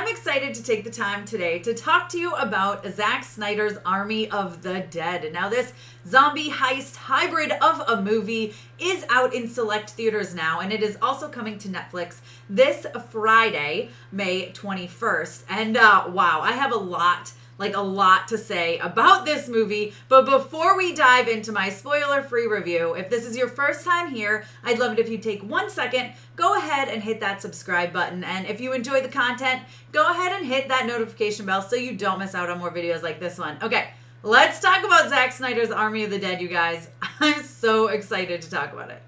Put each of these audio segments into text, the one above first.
excited to take the time today to talk to you about Zack Snyder's Army of the Dead. Now, this zombie heist hybrid of a movie is out in select theaters now, and it is also coming to Netflix this Friday, May 21st. And wow, I have a lot to say about this movie. But before we dive into my spoiler-free review, if this is your first time here, I'd love it if you take 1 second, go ahead and hit that subscribe button. And if you enjoy the content, go ahead and hit that notification bell so you don't miss out on more videos like this one. Okay, let's talk about Zack Snyder's Army of the Dead, you guys. I'm so excited to talk about it.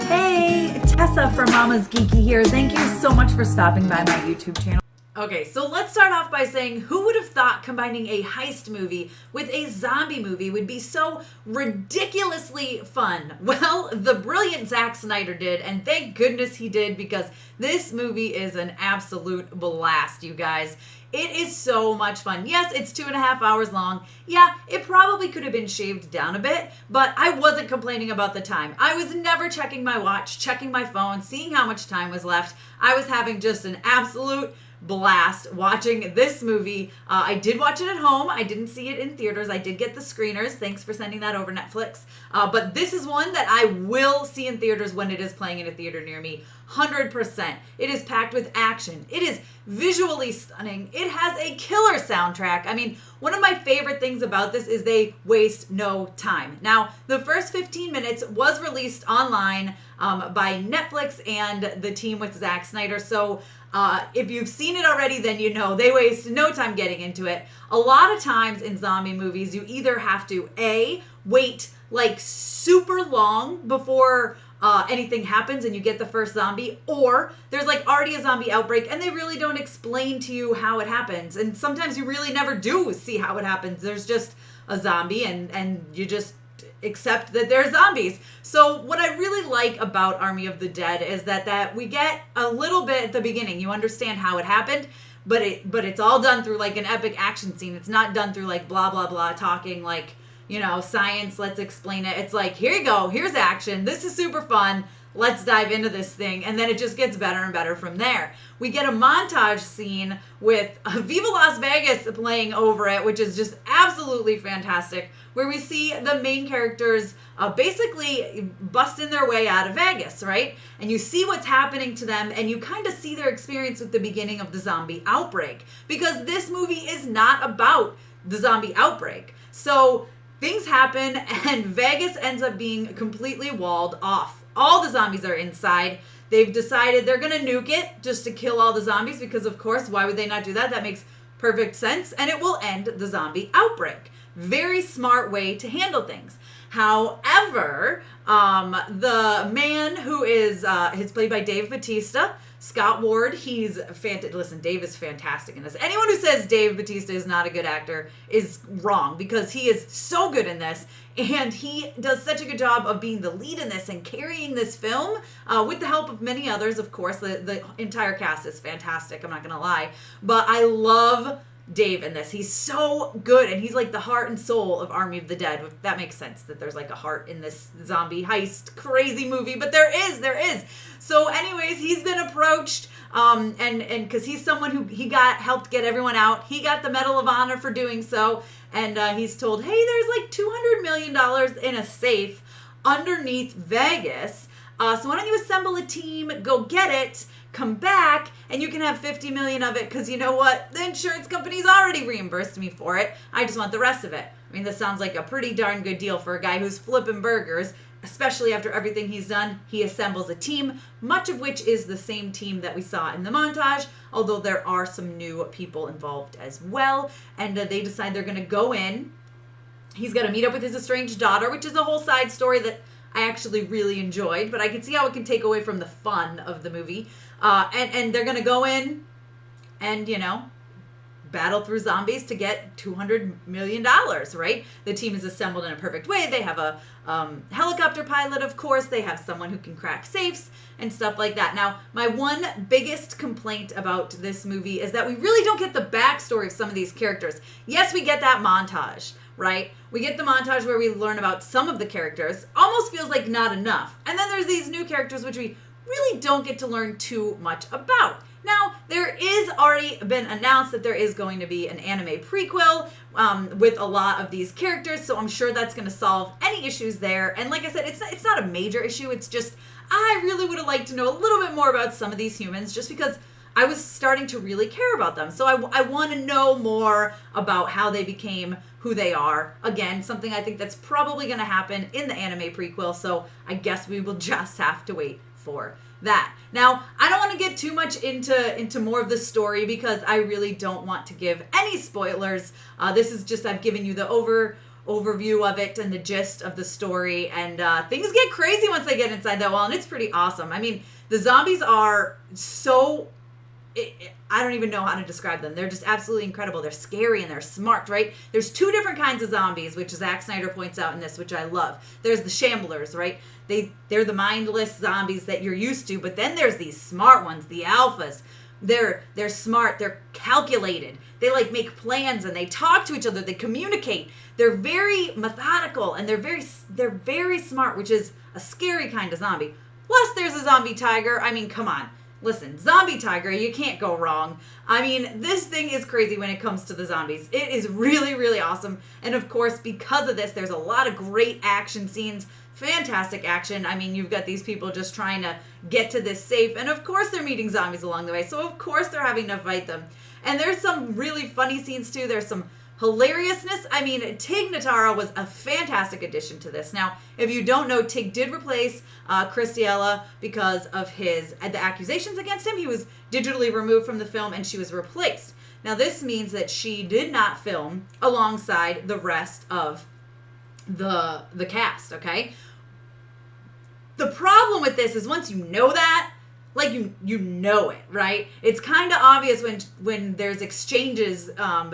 Hey, Tessa from Mama's Geeky here. Thank you so much for stopping by my YouTube channel. Okay, so let's start off by saying, who would have thought combining a heist movie with a zombie movie would be so ridiculously fun? Well, the brilliant Zack Snyder did, and thank goodness he did, because this movie is an absolute blast, you guys. It is so much fun. Yes, it's 2.5 hours long. Yeah, it probably could have been shaved down a bit, but I wasn't complaining about the time. I was never checking my watch, checking my phone, seeing how much time was left. I was having just an absolute blast watching this movie. I did watch it at home. I didn't see it in theaters. I did get the screeners. Thanks for sending that over, Netflix. But this is one that I will see in theaters when it is playing in a theater near me. 100%. It is packed with action. It is visually stunning. It has a killer soundtrack. I mean, one of my favorite things about this is they waste no time. Now, the first 15 minutes was released online by Netflix and the team with Zack Snyder. So if you've seen it already, then you know they waste no time getting into it. A lot of times in zombie movies, you either have to wait like super long before anything happens and you get the first zombie, or there's like already a zombie outbreak and they really don't explain to you how it happens. And sometimes you really never do see how it happens. There's just a zombie and you just accept that they're zombies. So what I really like about Army of the Dead is that we get a little bit at the beginning. You understand how it happened, but it's all done through like an epic action scene. It's not done through like blah, blah, blah, talking like, you know, science, let's explain it. It's like, here you go, here's action. This is super fun. Let's dive into this thing. And then it just gets better and better from there. We get a montage scene with Viva Las Vegas playing over it, which is just absolutely fantastic, where we see the main characters basically busting their way out of Vegas, right? And you see what's happening to them, and you kind of see their experience with the beginning of the zombie outbreak, because this movie is not about the zombie outbreak. So things happen, and Vegas ends up being completely walled off. All the zombies are inside. They've decided they're going to nuke it just to kill all the zombies because, of course, why would they not do that? That makes perfect sense, and it will end the zombie outbreak. Very smart way to handle things. However, the man who is played by Dave Bautista, Scott Ward, he's fantastic. Listen, Dave is fantastic in this. Anyone who says Dave Bautista is not a good actor is wrong, because he is so good in this, and he does such a good job of being the lead in this and carrying this film with the help of many others, of course. The entire cast is fantastic, I'm not going to lie. But I love Dave in this. He's so good, and he's like the heart and soul of Army of the Dead. That makes sense that there's like a heart in this zombie heist crazy movie, but there is. So anyways, he's been approached and because he's someone who helped get everyone out. He got the Medal of Honor for doing so, and he's told, hey, there's like $200 million in a safe underneath Vegas. So why don't you assemble a team, go get it, come back, and you can have $50 million of it, because you know what? The insurance company's already reimbursed me for it. I just want the rest of it. I mean, this sounds like a pretty darn good deal for a guy who's flipping burgers, especially after everything he's done. He assembles a team, much of which is the same team that we saw in the montage, although there are some new people involved as well. And they decide they're going to go in. He's got to meet up with his estranged daughter, which is a whole side story that I actually really enjoyed, but I can see how it can take away from the fun of the movie. And they're going to go in and, you know, battle through zombies to get $200 million, right? The team is assembled in a perfect way. They have a helicopter pilot, of course. They have someone who can crack safes and stuff like that. Now, my one biggest complaint about this movie is that we really don't get the backstory of some of these characters. Yes, we get that montage, right? We get the montage where we learn about some of the characters. Almost feels like not enough. And then there's these new characters which we really don't get to learn too much about. Now, there is already been announced that there is going to be an anime prequel with a lot of these characters, so I'm sure that's going to solve any issues there. And like I said, it's not a major issue. It's just I really would have liked to know a little bit more about some of these humans, just because I was starting to really care about them. So I want to know more about how they became who they are. Again, something I think that's probably going to happen in the anime prequel, so I guess we will just have to wait for that. Now, I don't want to get too much into more of the story because I really don't want to give any spoilers. This is just, I've given you the overview of it and the gist of the story, and things get crazy once they get inside that wall, and it's pretty awesome. I mean, the zombies are so... I don't even know how to describe them. They're just absolutely incredible. They're scary and they're smart, right? There's two different kinds of zombies, which Zack Snyder points out in this, which I love. There's the shamblers, right? They're the mindless zombies that you're used to, but then there's these smart ones, the alphas. They're smart, they're calculated. They like make plans and they talk to each other, they communicate. They're very methodical and they're very smart, which is a scary kind of zombie. Plus there's a zombie tiger. I mean, come on. Listen, zombie tiger, you can't go wrong. I mean, this thing is crazy when it comes to the zombies. It is really, really awesome. And of course, because of this, there's a lot of great action scenes. Fantastic action. I mean, you've got these people just trying to get to this safe. And of course, they're meeting zombies along the way. So of course, they're having to fight them. And there's some really funny scenes too. There's some hilariousness. I mean, Tig Notaro was a fantastic addition to this. Now, if you don't know, Tig did replace Cristiella because of the accusations against him. He was digitally removed from the film and she was replaced. Now, this means that she did not film alongside the rest of the cast, okay? The problem with this is once you know that, like you know it, right? It's kind of obvious when there's exchanges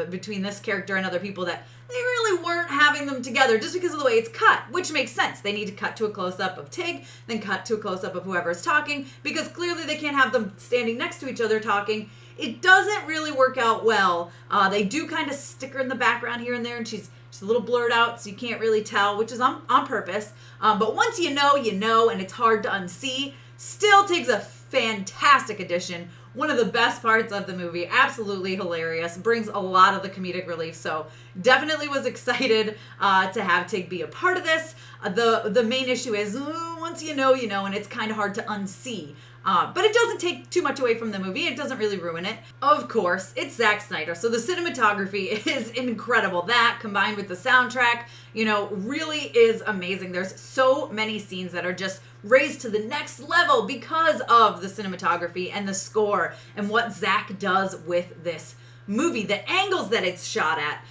between this character and other people that they really weren't having them together just because of the way it's cut, which makes sense. They need to cut to a close-up of Tig, then cut to a close-up of whoever's talking, because clearly they can't have them standing next to each other talking. It doesn't really work out well. They do kind of stick her in the background here and there, and she's a little blurred out, so you can't really tell, which is on purpose. But once you know, and it's hard to unsee. Still Tig's a fantastic addition. One of the best parts of the movie. Absolutely hilarious. Brings a lot of the comedic relief. So definitely was excited to have Tig be a part of this. The main issue is once you know, and it's kind of hard to unsee. But it doesn't take too much away from the movie. It doesn't really ruin it. Of course, it's Zack Snyder. So the cinematography is incredible. That combined with the soundtrack, really is amazing. There's so many scenes that are just raised to the next level because of the cinematography and the score and what Zack does with this movie, the angles that it's shot at.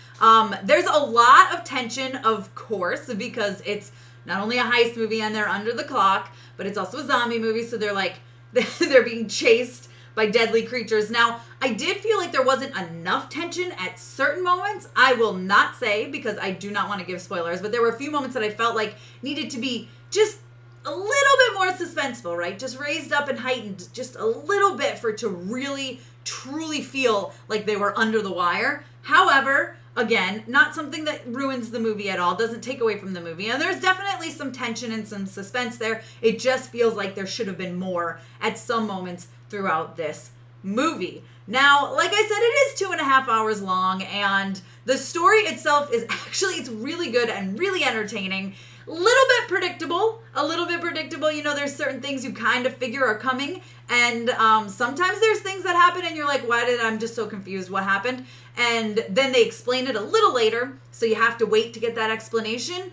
There's a lot of tension, of course, because it's not only a heist movie and they're under the clock, but it's also a zombie movie. So they're being chased by deadly creatures. Now, I did feel like there wasn't enough tension at certain moments. I will not say because I do not want to give spoilers, but there were a few moments that I felt like needed to be just a little bit more suspenseful, right? Just raised up and heightened just a little bit for it to really, truly feel like they were under the wire. However, again, not something that ruins the movie at all, doesn't take away from the movie. And there's definitely some tension and some suspense there. It just feels like there should have been more at some moments throughout this movie. Now, like I said, it is 2.5 hours long, and the story itself is it's really good and really entertaining. A little bit predictable. There's certain things you kind of figure are coming, and sometimes there's things that happen and you're like, I'm just so confused, what happened? And then they explain it a little later, so you have to wait to get that explanation,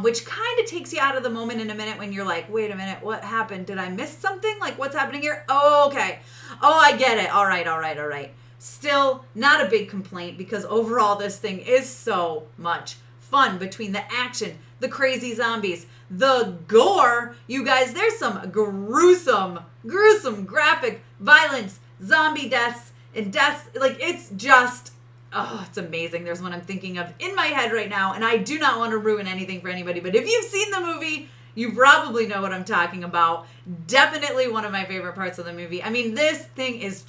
which kind of takes you out of the moment in a minute when you're like, wait a minute, what happened? Did I miss something? Like, what's happening here? Oh, okay. Oh, I get it. All right. Still, not a big complaint because overall this thing is so much fun between the action, the crazy zombies, the gore. You guys, there's some gruesome, graphic violence, zombie deaths, and deaths. Like, it's just, it's amazing. There's one I'm thinking of in my head right now, and I do not want to ruin anything for anybody, but if you've seen the movie, you probably know what I'm talking about. Definitely one of my favorite parts of the movie. I mean, this thing is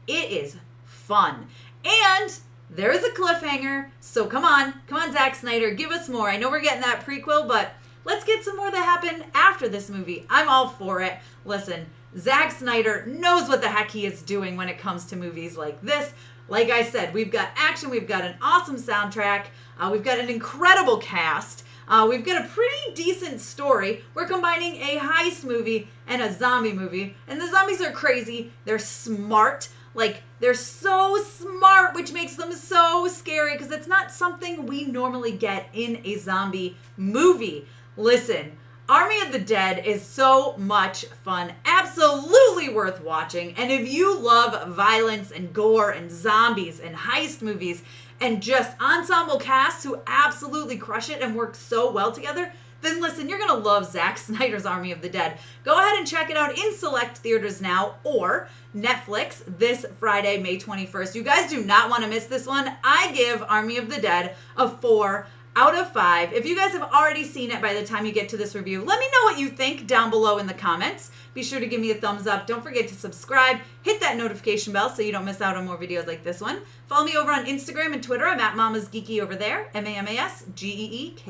it is fun. And there is a cliffhanger, so come on, Zack Snyder, give us more. I know we're getting that prequel, but let's get some more that happened after this movie. I'm all for it. Listen, Zack Snyder knows what the heck he is doing when it comes to movies like this. Like I said, we've got action, we've got an awesome soundtrack, we've got an incredible cast, we've got a pretty decent story. We're combining a heist movie and a zombie movie, and the zombies are crazy, they're smart, like they're so smart, which makes them so scary because it's not something we normally get in a zombie movie. Listen, Army of the Dead is so much fun, absolutely worth watching. And if you love violence and gore and zombies and heist movies and just ensemble casts who absolutely crush it and work so well together, then listen, you're going to love Zack Snyder's Army of the Dead. Go ahead and check it out in select theaters now or Netflix this Friday, May 21st. You guys do not want to miss this one. I give Army of the Dead a 4 out of 5. If you guys have already seen it by the time you get to this review, let me know what you think down below in the comments. Be sure to give me a thumbs up. Don't forget to subscribe. Hit that notification bell so you don't miss out on more videos like this one. Follow me over on Instagram and Twitter. I'm at Mama's Geeky over there. MAMASGEEKY.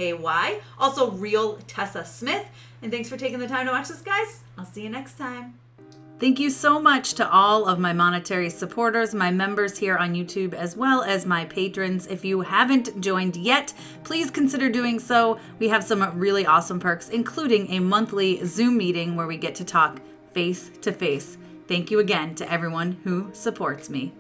Also, real Tessa Smith. And thanks for taking the time to watch this, guys. I'll see you next time. Thank you so much to all of my monetary supporters, my members here on YouTube, as well as my patrons. If you haven't joined yet, please consider doing so. We have some really awesome perks, including a monthly Zoom meeting where we get to talk face to face. Thank you again to everyone who supports me.